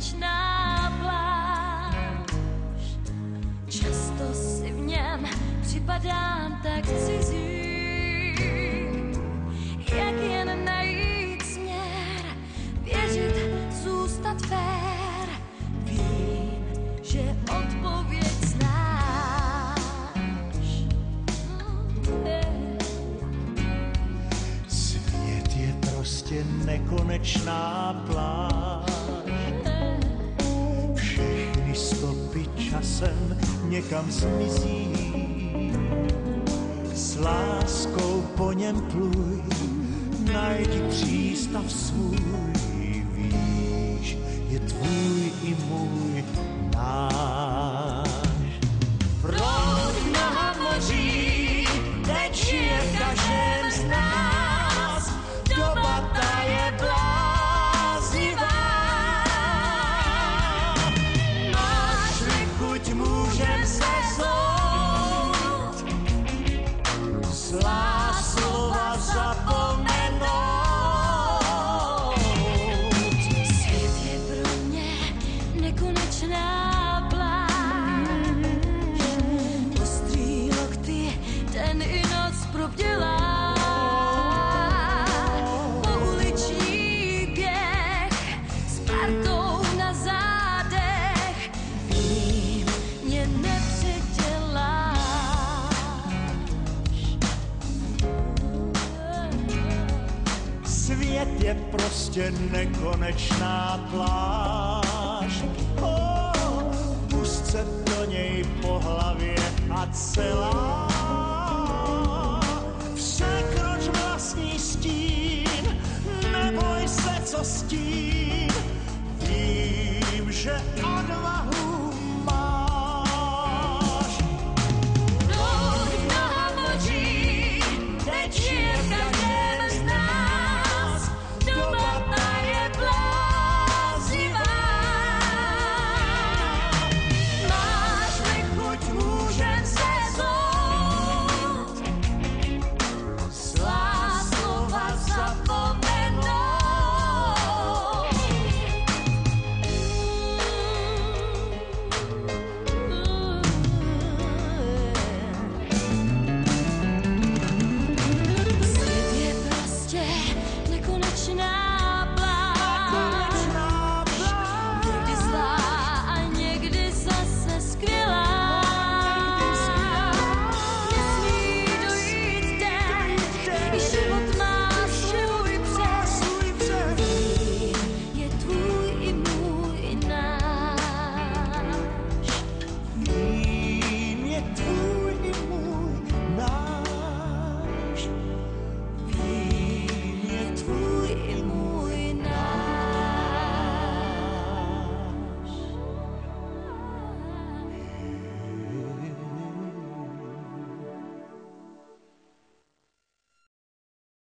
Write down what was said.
nekonečná pláž. Často si v něm připadám tak cizí, jak jen najít směr, věřit, zůstat fér. Vím, že odpověď znáš. Svět je prostě nekonečná pláž. Všechny stopy časem někam zmizí. S láskou po něm pluj, najdi přístav svůj. Víš, je tvůj i můj, náš. Proud mnoha moří, teď žije v každém z nás. Doba ta je bláznivá. Máš-li chuť, můžem se zout, zlá slova zapomenout. Svět je pro mě nekonečná pláž. Ostrý lokty den i noc probdělá. Pouliční běh s partou na zádech. Vím, mě nepředěláš. Svět je prostě nekonečná pláž. Pust se do něj po hlavě a celá. Překroč vlastní stín, neboj se, co s tím. Vím, že odvahu